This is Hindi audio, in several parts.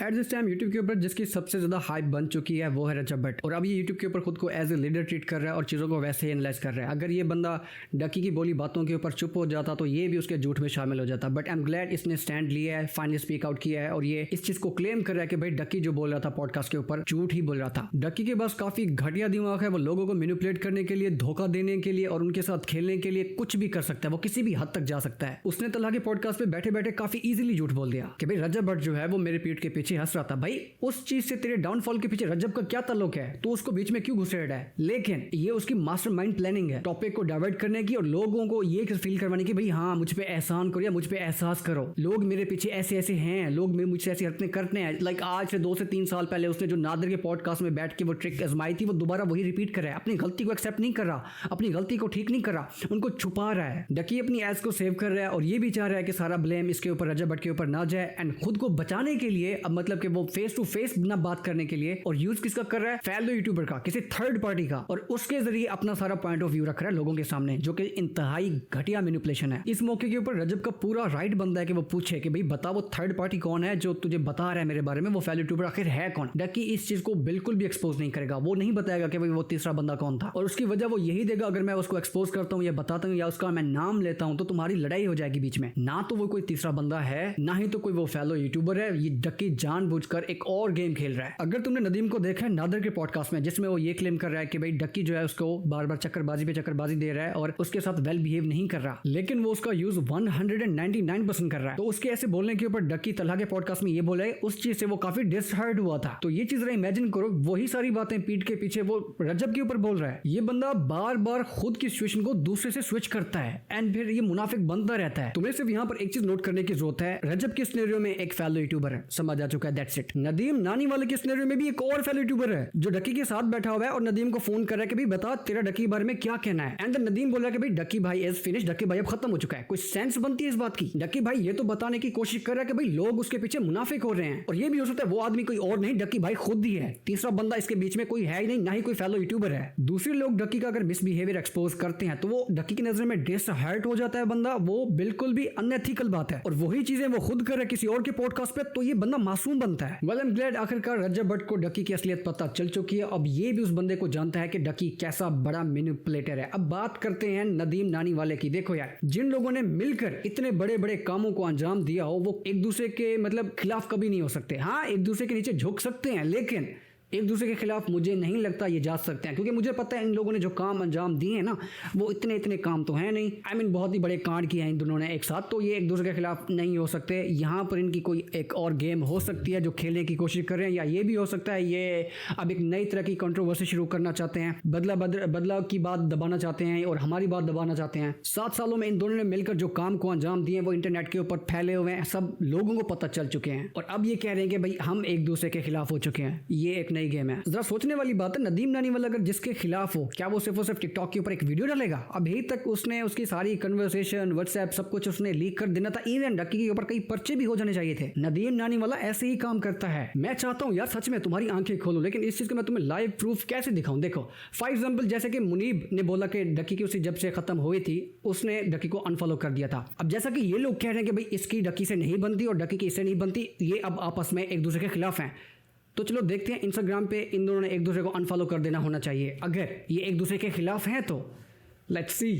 एट दिस टाइम यूट्यूब के ऊपर जिसकी सबसे ज्यादा हाइप बन चुकी है वो है रजब भट्ट, और अब ये यूट्यूब के ऊपर खुद को एज ए लीडर ट्रीट कर रहा है और चीज़ों को वैसे ही एनालाइज कर रहा है। अगर ये बंदा डकी की बोली बातों के ऊपर चुप हो जाता तो ये भी उसके झूठ में शामिल हो जाता, बट आई एम ग्लैड इसने स्टैंड लिया है, फाइनली स्पीक आउट किया है और ये इस चीज़ को क्लेम कर रहा है कि भाई डकी जो बोल रहा था पॉडकास्ट के ऊपर झूठ ही बोल रहा था। डकी के पास काफी घटिया दिमाग है, वो लोगों को मैनिपुलेट करने के लिए, धोखा देने के लिए और उनके साथ खेलने के लिए कुछ भी कर सकता है, वो किसी भी हद तक जा सकता है। उसने तलहा के पॉडकास्ट पे बैठे बैठे काफी इजीली झूठ बोल दिया कि भाई रजब भट्ट जो है वो मेरे पीठ के पीछे हंस रहा था। भाई उस चीज से तेरे डाउनफॉल के पीछे रजब का क्या ताल्लुक है, तो उसको बीच में क्यों घुसेड़ है? लेकिन ये उसकी मास्टरमाइंड प्लानिंग है टॉपिक को डाइवर्ट करने की और लोगों को ये फील करवाने की भाई हाँ मुझ पे एहसान करो या मुझ पे एहसास करो, लोग मेरे पीछे ऐसे ऐसे हैं, लोग मुझसे ऐसी हरकतें करते हैं। लाइक आज से 2 से 3 साल पहले उसने जो नादिर के पॉडकास्ट में बैठ के वो ट्रिक आजमाई थी वो दोबारा वही रिपीट कर रहा है। अपनी गलती को एक्सेप्ट नहीं कर रहा, अपनी गलती को ठीक नहीं कर रहा, उनको छुपा रहा है। डकी अपनी एज को सेव कर रहा है और ये भी चाह रहा है कि सारा ब्लेम इसके ऊपर रजब भट्ट के ऊपर ना जाए, एंड खुद को बचाने के लिए अब मतलब कि वो फेस टू फेस ना बात करने के लिए और यूज किसका कर रहा है? फैलो यूट्यूबर का, किसी थर्ड पार्टी का, और उसके जरिए अपना सारा पॉइंट ऑफ व्यू रख रहा है लोगों के सामने, जो कि इंतहाई घटिया मैनिपुलेशन है। इस मौके के ऊपर रजब का पूरा राइट बनता है कि वो पूछे कि भाई बता वो थर्ड पार्टी कौन है जो तुझे बता रहा है मेरे बारे में, वो फैलो यूट्यूबर आखिर है कौन? डकी इस चीज को बिल्कुल भी एक्सपोज नहीं करेगा, वो नहीं बताएगा कि भाई वो तीसरा बंदा कौन था, और उसकी वजह वो यही देगा अगर मैं उसको एक्सपोज करता हूँ या बताता हूँ या उसका मैं नाम लेता हूँ तो तुम्हारी लड़ाई हो जाएगी बीच में। ना तो वो कोई तीसरा बंदा है, ना ही तो कोई वो फैलो यूट्यूबर है, ये डकी जानबूझकर एक और गेम खेल रहा है। अगर तुमने नदीम को देखा है नादिर के पॉडकास्ट में जिसमें वो ये क्लेम कर रहा है कि भाई डकी जो है उसको बार बार चक्करबाजी पे चक्करबाजी दे रहा है और उसके साथ वेल बिहेव नहीं कर रहा, लेकिन वो उसका यूज 199% कर रहा है। तो उसके ऐसे बोलने के ऊपर डकी तलहा के पॉडकास्ट में ये बोला है, उस चीज से वो काफी डिसहर्ट हुआ था। तो ये चीज इमेजिन करो, वही सारी बातें पीठ के पीछे वो रजब के ऊपर बोल रहा है। ये बंदा बार बार खुद की सिचुएशन को दूसरे से स्विच करता है एंड फिर ये मुनाफिक बनता रहता है। तुम्हें सिर्फ यहाँ पर एक चीज नोट करने की जरूरत है, रजब के सिनेरियो में एक फैलो यूट्यूबर है, समझ आ चुका है, दैट्स इट। नदीम नानी वाले के सिनेरियो में भी एक और फैलो यूट्यूबर है जो डकी के साथ बैठा हुआ है और नदीम को फोन कर रहा है कि भाई बता तेरा डकी के बारे में क्या कहना है, एंड नदीम बोल रहा है कि भाई डकी भाई इज फिनिश, डकी भाई अब खत्म हो चुका है। कोई सेंस बनती है इस बात की? डकी भाई ये तो बताने की कोशिश कर रहा है कि भाई लोग उसके पीछे मुनाफिक हो रहे हैं, और ये भी हो सकता है वो आदमी कोई और नहीं, डकी भाई खुद ही है, तीसरा बंदा इसके बीच में कोई है ही नहीं, ना ही कोई फैलो यूट्यूबर है। दूसरे लोग डकी का अगर मिसबिहेवियर एक्सपोज करते हैं तो वो डकी की नजर में डिसहर्ट हो जाता है बंदा, वो बिल्कुल भी अनएथिकल बात है, और वही चीजें वो खुद कर रहा है किसी और के पॉडकास्ट पे, तो ये बंदा मासूम बनता है। वेल आई एम ग्लैड आखिरकार रजब भट्ट को डकी की असलियत पता चल चुकी है, अब ये भी उस बंदे को जानता है कि डकी कैसा बड़ा मैनिपुलेटर है। अब बात करते हैं नदीम नानी वाले की। देखो यार, जिन लोगों ने मिलकर इतने बड़े बड़े कामों को अंजाम दिया हो वो एक दूसरे के मतलब खिलाफ कभी नहीं हो सकते। हाँ, एक दूसरे के नीचे झुक सकते हैं, लेकिन एक दूसरे के खिलाफ मुझे नहीं लगता ये जा सकते हैं, क्योंकि मुझे पता है इन लोगों ने जो काम अंजाम दिए हैं ना वो इतने काम तो हैं नहीं। आई मीन बहुत ही बड़े कांड किए हैं इन दोनों ने एक साथ, तो ये एक दूसरे के खिलाफ नहीं हो सकते। यहाँ पर इनकी कोई एक और गेम हो सकती है जो खेलने की कोशिश कर रहे हैं, या ये भी हो सकता है ये अब एक नई तरह की कंट्रोवर्सी शुरू करना चाहते हैं, बदलाव की बात दबाना चाहते हैं और हमारी बात दबाना चाहते हैं। 7 सालों में इन दोनों ने मिलकर जो काम को अंजाम दिए वो इंटरनेट के ऊपर फैले हुए हैं, सब लोगों को पता चल चुके हैं, और अब ये कह रहे हैं कि भाई हम एक दूसरे के खिलाफ हो चुके हैं। ये एक नई गेम है। जरा सोचने वाली बात है, नदीम नानी वाला अगर जिसके खिलाफ हो, क्या वो सिर्फ और सिर्फ टिकटॉक के ऊपर एक वीडियो डालेगा? अभी तक उसने उसकी सारी कन्वर्सेशन व्हाट्सएप सब कुछ उसने लीक कर देना था, इवन डकी के ऊपर कई पर्चे भी हो जाने चाहिए थे। नदीम नानी वाला ऐसे ही काम करता है। मैं चाहता हूं यार सच में तुम्हारी आंखें खोलो, लेकिन इस चीज को मैं तुम्हें लाइव प्रूफ कैसे दिखाऊं? देखो फॉर एग्जांपल जैसे कि मुनीब ने बोला कि डकी की उसी जब से खत्म हुई थी उसने डकी को अनफॉलो कर दिया था। अब जैसा कि ये लोग कह रहे हैं कि भाई इसकी डकी से नहीं बनती और डकी की इससे नहीं बनती, ये अब आपस में एक दूसरे के खिलाफ हैं। तो चलो देखते हैं, इंस्टाग्राम पे इन दोनों ने एक दूसरे को अनफॉलो कर देना होना चाहिए। अगर ये एक दूसरे के खिलाफ हैं तो लेट्स सी।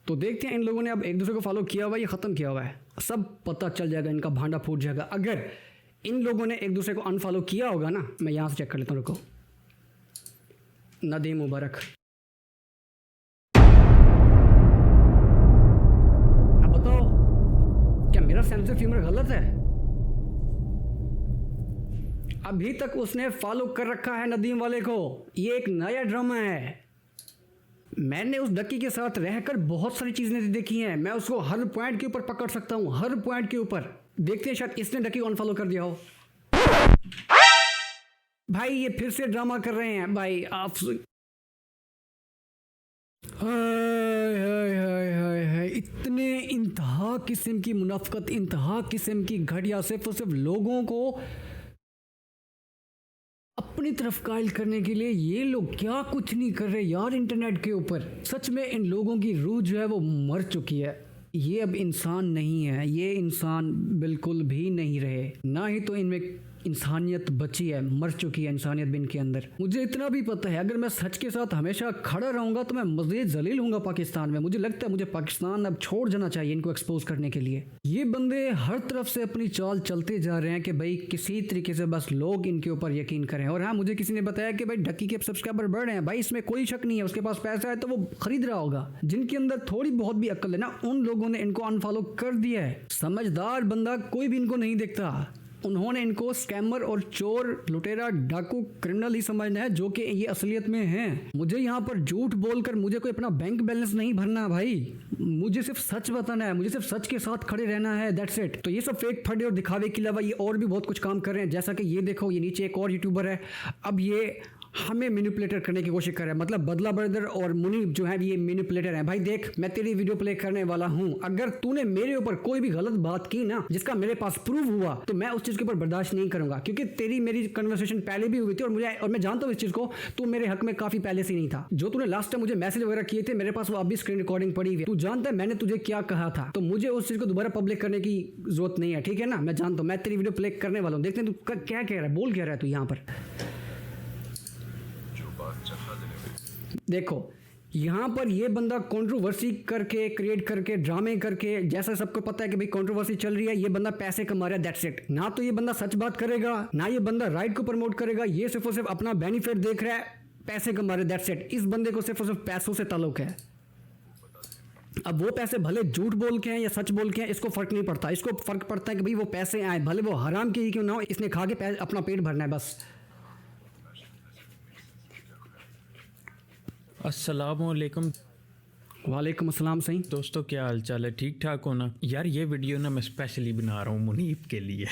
तो देखते हैं इन लोगों ने अब एक दूसरे को फॉलो किया हुआ है या ख़त्म किया हुआ है, सब पता चल जाएगा, इनका भांडा फूट जाएगा। अगर इन लोगों ने एक दूसरे को अनफॉलो किया होगा ना, मैं यहाँ से चेक कर लेता हूँ, रुको। नदीम मुबारक, अब बताओ क्या मेरा सेंस ऑफ ह्यूमर गलत है? अभी तक उसने फॉलो कर रखा है नदीम वाले को, ये एक नया ड्रामा है। मैंने उस डकी के साथ रहकर बहुत सारी चीजें देखी हैं, मैं उसको हर पॉइंट के ऊपर पकड़ सकता हूं, हर पॉइंट के ऊपर। देखते हैं शायद इसने डकी को अनफॉलो कर दिया हो। भाई ये फिर से ड्रामा कर रहे हैं भाई आप। हाय हाय हाय हाय हाय, इतने इंतहा किस्म की मुनाफिकत, इंतहा किस्म की घटिया, सिर्फ और सिर्फ लोगों को अपनी तरफ कायल करने के लिए ये लोग क्या कुछ नहीं कर रहे यार इंटरनेट के ऊपर। सच में इन लोगों की रूह जो है वो मर चुकी है। ये अब इंसान नहीं है, ये इंसान बिल्कुल भी नहीं रहे, ना ही तो इनमें इंसानियत बची है, मर चुकी है इंसानियत भी इनके अंदर। मुझे इतना भी पता है अगर मैं सच के साथ हमेशा खड़ा रहूंगा तो मैं मज़ीद जलील हूंगा पाकिस्तान में। मुझे लगता है मुझे पाकिस्तान अब छोड़ जाना चाहिए इनको एक्सपोज करने के लिए। ये बंदे हर तरफ से अपनी चाल चलते जा रहे हैं कि भाई किसी तरीके से बस लोग इनके ऊपर यकीन करें। और हाँ, मुझे किसी ने बताया कि भाई डक्की के सब्सक्राइबर बढ़ रहे हैं। भाई इसमें कोई शक नहीं है, उसके पास पैसा है तो वो खरीद रहा होगा। जिनके अंदर थोड़ी बहुत भी अक्ल है ना, उन लोगों ने इनको अनफॉलो कर दिया है। समझदार बंदा कोई भी इनको नहीं देखता। उन्होंने इनको स्कैमर और चोर, लुटेरा, डाकू, क्रिमिनल ही समझना है, जो कि ये असलियत में हैं। मुझे यहाँ पर झूठ बोलकर मुझे कोई अपना बैंक बैलेंस नहीं भरना भाई। मुझे सिर्फ सच बताना है, मुझे सिर्फ सच के साथ खड़े रहना है, दैट्स इट। तो ये सब फेक फटे और दिखावे के अलावा ये और भी बहुत कुछ काम कर रहे हैं। जैसा कि ये देखो, ये नीचे एक और यूट्यूबर है, अब ये हमें मैनिपुलेटर करने की कोशिश कर रहा है। मतलब बदला ब्रदर और मुनीब जो है ये मैनिपुलेटर है। भाई देख, मैं तेरी वीडियो प्ले करने वाला हूं, अगर तूने मेरे ऊपर कोई भी गलत बात की ना जिसका मेरे पास प्रूफ हुआ तो मैं उस चीज के ऊपर बर्दाश्त नहीं करूंगा, क्योंकि तेरी मेरी कन्वर्सेशन पहले भी हुई थी और मैं जानता हूं इस चीज को, तू मेरे हक में काफी पहले से नहीं था। जो तूने लास्ट टाइम मुझे मैसेज वगैरह किए थे, मेरे पास वो अभी स्क्रीन रिकॉर्डिंग पड़ी हुई है। तू जानता है मैंने तुझे क्या कहा था, तो मुझे उस चीज को दोबारा पब्लिक करने की जरूरत नहीं है, ठीक है ना। मैं जानता हूं, मैं तेरी वीडियो प्ले करने वाला हूं। देखते हैं तू क्या कह रहा है, बोल क्या रहा है तू यहाँ पर। देखो यहाँ पर ये बंदा कंट्रोवर्सी करके, क्रिएट करके, ड्रामे करके, जैसा सबको पता है कि भाई कंट्रोवर्सी चल रही है, ये बंदा पैसे कमा रहा है, दैट्स इट। ना तो ये बंदा सच बात करेगा, ना ये बंदा राइट को प्रमोट करेगा। ये सिर्फ और सिर्फ अपना बेनिफिट देख रहा है, पैसे कमा रहा है, दैट्स इट। इस बंदे को सिर्फ और सिर्फ पैसों से ताल्लुक है। अब वो पैसे भले झूठ बोल के हैं या सच बोल के हैं, इसको फर्क नहीं पड़ता। इसको फर्क पड़ता है कि भाई वो पैसे आए, भले वो हराम के ही क्यों ना हो, इसने खा के अपना पेट भरना है बस। अस्सलामुअलैकुम। वालेकुम अस्सलाम। सही दोस्तों, क्या हाल चाल है? ठीक ठाक हो ना? यार ये वीडियो ना मैं स्पेशली बना रहा हूँ मुनीब के लिए।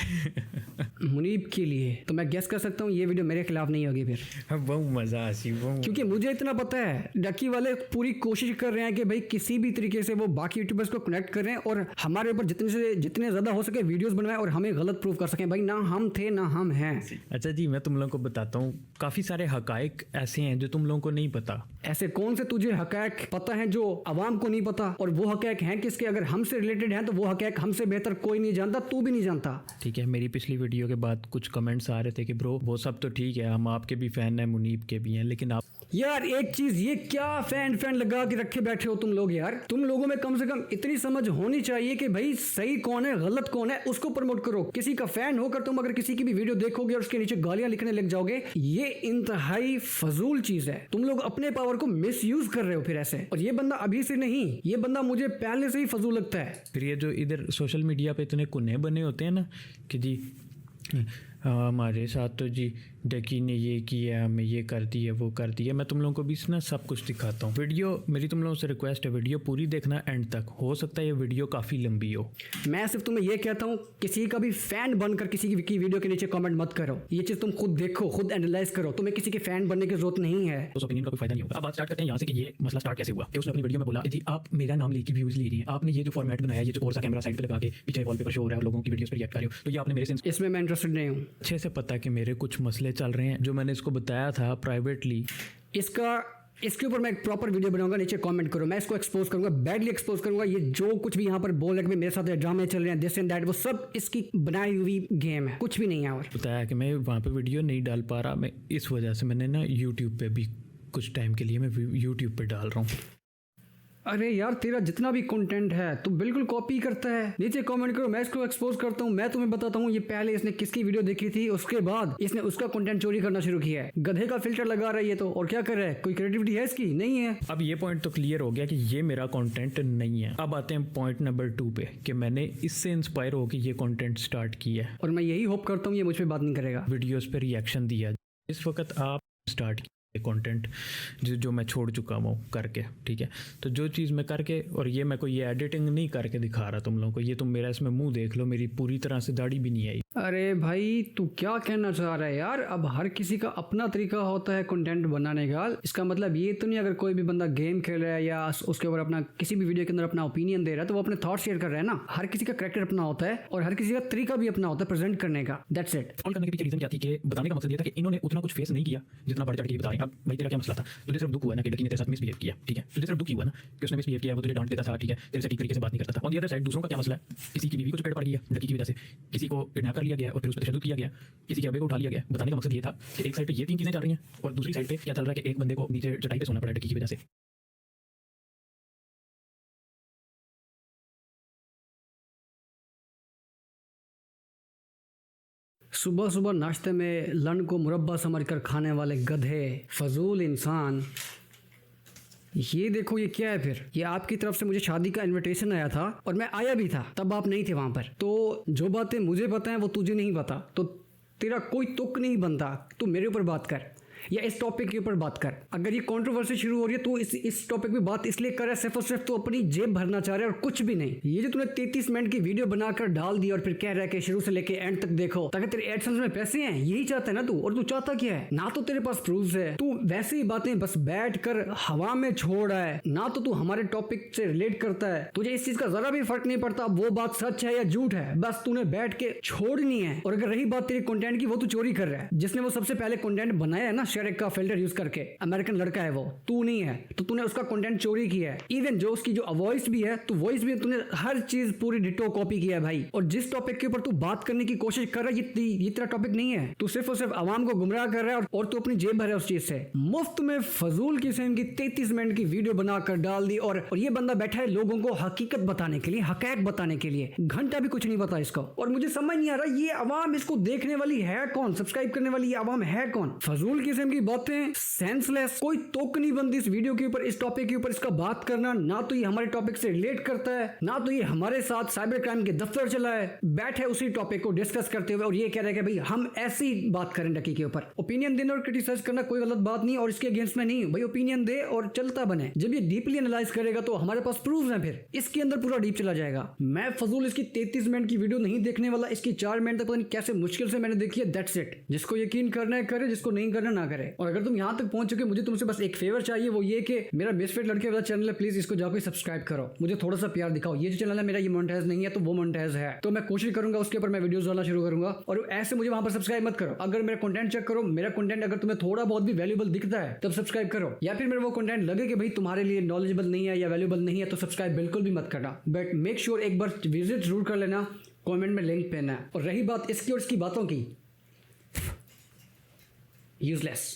मुनीब के लिए? तो मैं गेस कर सकता हूँ ये वीडियो मेरे खिलाफ नहीं होगी फिर। बहुत मज़ा आसी वो, क्योंकि मुझे इतना पता है डक्की वाले पूरी कोशिश कर रहे हैं कि भाई किसी भी तरीके से वो बाकी यूट्यूबर्स को कनेक्ट करें और हमारे ऊपर जितने ज़्यादा हो सके वीडियोस बनवाएं और हमें गलत प्रूव कर सकें। भाई ना हम थे ना हम हैं। अच्छा जी, मैं तुम लोगों को बताता हूँ, काफ़ी सारे हकाइक ऐसे हैं जो तुम लोगों को नहीं पता। ऐसे कौन से तुझे हकायक पता है जो आवाम को नहीं पता? और वो हकायक हैं किसके? अगर हमसे रिलेटेड हैं तो वो हकायक हमसे बेहतर कोई नहीं जानता, तू भी नहीं जानता। ठीक है, मेरी पिछली वीडियो के बाद कुछ कमेंट्स आ रहे थे कि ब्रो वो सब तो ठीक है, हम आपके भी फैन हैं, मुनीब के भी हैं, लेकिन आप यार एक चीज, ये क्या फैन लगा के रखे बैठे हो तुम लोग यार। तुम लोगों में कम से कम इतनी समझ होनी चाहिए कि भाई सही कौन है, गलत कौन है, उसको प्रमोट करो। किसी का फैन होकर तुम अगर किसी की भी वीडियो देखोगे और उसके नीचे गालियां लिखने लग जाओगे, ये इंतहाई फजूल चीज है। तुम लोग अपने पावर को मिस यूज कर रहे हो फिर ऐसे। और ये बंदा अभी से नहीं, ये बंदा मुझे पहले से ही फजूल लगता है। फिर ये जो इधर सोशल मीडिया पे इतने कुन्ने बने होते हैं ना कि जी हमारे साथ तो जी डकी ने ये किया, हमें ये कर दिया, वो कर दिया। मैं तुम लोगों को भी ना सब कुछ दिखाता हूँ। वीडियो मेरी तुम लोगों से रिक्वेस्ट है, वीडियो पूरी देखना एंड तक। हो सकता है ये वीडियो काफ़ी लंबी हो। मैं सिर्फ तुम्हें ये कहता हूँ, किसी का भी फैन बनकर किसी की वीडियो के नीचे कमेंट मत करो। ये चीज़ तुम खुद देखो, खुद एनालाइज करो। तुम्हें किसी के फैन बनने की जरूरत नहीं है। उस ओपिनियन का कोई फायदा नहीं होगा। अब बात स्टार्ट करते हैं यहाँ से कि ये मसला स्टार्ट कैसे हुआ। उसने अपनी वीडियो में बोला कि जी आप मेरा नाम लेके व्यूज़ ले रही हैं, आपने ये जो फॉर्मेट बनाया, ये जो और सा कैमरा साइड पे लगा के पीछे वॉलपेपर शो हो रहा है, लोगों की वीडियोस पर रिएक्ट कर रहे हो, तो ये आपने मेरे से इसमें मैं इंटरेस्टेड नहीं हूँ। अच्छे से पता है कि मेरे कुछ मसले चल रहे हैं जो मैंने इसको बताया था प्राइवेटली। इसके ऊपर मैं एक प्रॉपर वीडियो बनाऊंगा, नीचे कमेंट करो। मैं इसको एक्सपोज करूंगा, बैडली एक्सपोज करूंगा। ये जो कुछ भी यहाँ पर बोल रहे हैं कि मेरे साथ ड्रामे चल रहे हैं, दिस एंड दैट, वो सब इसकी बनाई हुई गेम है, कुछ भी नहीं है। और बताया कि मैं वहाँ पे वीडियो नहीं डाल पा रहा, मैं इस वजह से मैंने ना यूट्यूब पे भी कुछ टाइम के लिए मैं यूट्यूब पे डाल रहा हूँ। अरे यार, तेरा जितना भी कंटेंट है तू बिल्कुल कॉपी करता है। नीचे कमेंट करो, मैं इसको एक्सपोज करता हूँ। मैं तुम्हें बताता हूँ ये पहले इसने किसकी वीडियो देखी थी, उसके बाद इसने उसका कंटेंट चोरी करना शुरू किया है। गधे का फिल्टर लगा रहा है ये तो, और क्या कर रहा है? कोई क्रिएटिविटी है इसकी? नहीं है। अब ये पॉइंट तो क्लियर हो गया कि ये मेरा कंटेंट नहीं है। अब आते हैं पॉइंट नंबर 2 पे कि मैंने इससे इंस्पायर होकर ये कंटेंट स्टार्ट किया है, और मैं यही होप करता हूँ ये मुझ पर बात नहीं करेगा, वीडियोस पे रिएक्शन दिया। इस वक्त आप स्टार्ट कंटेंट जो मैं छोड़ चुका हूँ करके, ठीक है। तो जो चीज़ मैं करके, और ये मैं कोई ये एडिटिंग नहीं करके दिखा रहा तुम लोगों को, ये तुम मेरा इसमें मुंह देख लो, मेरी पूरी तरह से दाढ़ी भी नहीं आई। अरे भाई तू क्या कहना चाह रहा है यार? अब हर किसी का अपना तरीका होता है कंटेंट बनाने का। इसका मतलब ये तो नहीं अगर कोई भी बंदा गेम खेल रहा है या उसके ऊपर अपना किसी भी वीडियो के अंदर अपना ओपिनियन दे रहा है तो वो अपने थॉट शेयर कर रहा है ना। हर किसी का कैरेक्टर अपना होता है और हर किसी का तरीका भी अपना होता है प्रेजेंट करने का, दैट्स इट। ऑन करने के पीछे रीजन क्या थी कि बताने का मकसद ये था कि इन्होंने उतना कुछ फेस नहीं किया जितना बढ़ चढ़ के बताएं। अब भाई तेरा क्या मसला था, तुझे सिर्फ दुख हुआ ना कि डकी ने तेरे साथ मिसबिहेव किया, ठीक है, तुझे सिर्फ दुख ही हुआ ना कि उसने मिसबिहेव किया, वो तुझे डांट देता था, ठीक है, तेरे से ठीक तरीके से बात नहीं करता था। ऑन द अदर साइड दूसरों का क्या मसला है, किसी की बीवी को चपेट पड़ गया डकी की वजह से, किसी को किडनैप कर लिया गया और फिर उस पर तशद्दुद किया गया, किसी के अबे को उठा लिया गया। बताने का मकसद ये था कि एक साइड पे ये 3 चीजें चल रही हैं और दूसरी साइड पे क्या चल रहा है कि एक बंदे को नीचे चटाई पे सोना पड़ा डकी की वजह से। सुबह सुबह नाश्ते में लन को मुरब्बा समझकर खाने वाले गधे, फजूल इंसान। ये देखो ये क्या है फिर, ये आपकी तरफ से मुझे शादी का इनविटेशन आया था और मैं आया भी था, तब आप नहीं थे वहां पर। तो जो बातें मुझे पता है वो तुझे नहीं पता, तो तेरा कोई तुक नहीं बनता। तू मेरे ऊपर बात कर या इस टॉपिक के ऊपर बात कर। अगर ये कंट्रोवर्सी शुरू हो रही है तो इस टॉपिक पे बात इसलिए कर रहा है सिर्फ और सिर्फ तो अपनी जेब भरना चाह रहा है और कुछ भी नहीं। ये जो तूने 33 मिनट की वीडियो बनाकर डाल दी और फिर कह रहा है कि शुरू से लेके एंड तक देखो ताकि तेरे एडसेंस में पैसे हैं, यही चाहता है ना तू। और तू चाहता क्या है, ना तो तेरे पास प्रूफ है, तू वैसे ही बातें बस बैठ कर हवा में छोड़ रहा है, ना तो तू हमारे टॉपिक से रिलेट करता है। तुझे इस चीज का जरा भी फर्क नहीं पड़ता वो बात सच है या झूठ है, बस तूने बैठ के छोड़नी है। और अगर रही बात तेरी कंटेंट की, वो तू चोरी कर रहा है। जिसने वो सबसे पहले कंटेंट बनाया है ना, शेरेक का फिल्टर यूज करके, अमेरिकन लड़का है वो, तू नहीं है, तो तूने उसका कंटेंट चोरी किया है। इवन जो उसकी जो वॉइस भी है, तो वॉइस भी तूने हर चीज पूरी डिटो कॉपी किया है भाई। और जिस टॉपिक के ऊपर तू बात करने की कोशिश कर रहा है ये तेरा टॉपिक नहीं है। तू सिर्फ और सिर्फ आवाम को गुमराह कर रहा है और तू अपनी जेब भर है उस चीज से। मुफ्त में फजूल किस्म की 33 मिनट की वीडियो बनाकर डाल दी और ये बंदा बैठा है लोगों को हकीकत बताने के लिए, हकैक बताने के लिए। घंटा भी कुछ नहीं पता इसको। और मुझे समझ नहीं आ रहा ये आवाम इसको देखने वाली है कौन, सब्सक्राइब करने वाली ये आवाम है कौन। फजूल किस्म की बातें, सेंसलेस, कोई तोक नहीं बनती इस वीडियो के ऊपर, इस टॉपिक के ऊपर इसका बात करना। ना तो ये हमारे टॉपिक से रिलेट करता है, ना तो ये हमारे साथ साइबर क्राइम के दफ्तर चला है, बैठे उसी टॉपिक को डिस्कस करते हुए और ये कह रहे हैं कि भाई हम ऐसी बात करें डकी के ऊपर। ओपिनियन देना और क्रिटिसाइज करना कोई गलत बात नहीं और इसके अगेंस्ट में नहीं भाई, ओपिनियन दे और चलता बने। जब ये डीपली एनालाइज करेगा तो हमारे पास प्रूफ है, फिर इसके अंदर पूरा डीप चला जाएगा। मैं फजूल इसकी 33 मिनट की वीडियो नहीं देखने वाला। इसकी 4 मिनट तक पता नहीं कैसे मुश्किल से मैंने देखी है, दैट्स इट। जिसको यकीन करना है करे, जिसको नहीं करना ना करे। और अगर तुम यहां तक पहुंच चुके, मुझे तुमसे बस एक फेवर चाहिए, वो ये कि मेरा मिसफिट लड़के वाला चैनल है, प्लीज इसको जाकर सब्सक्राइब करो, मुझे थोड़ा सा प्यार दिखाओ। ये जो चैनल है मेरा, ये मोनेटाइज नहीं है तो वो मोनेटाइज है, तो मैं कोशिश करूंगा उसके ऊपर मैं वीडियोस डालना शुरू करूंगा। और ऐसे मुझे वहां पर सब्सक्राइब मत करो। अगर मेरा कंटेंट चेक करो, मेरा कंटेंट अगर तुम्हें थोड़ा बहुत भी वैल्यूएबल दिखता है तब सब्सक्राइब करो, या फिर मेरा वो कंटेंट लगे कि भाई तुम्हारे लिए नॉलेजेबल नहीं है या वैल्यूएबल नहीं है तो सब्सक्राइब बिल्कुल भी मत करना। बट मेक श्योर एक बार विजिट जरूर कर लेना, कमेंट में लिंक पेना है। और रही बात इसकी और इसकी बातों की, यूजलेस।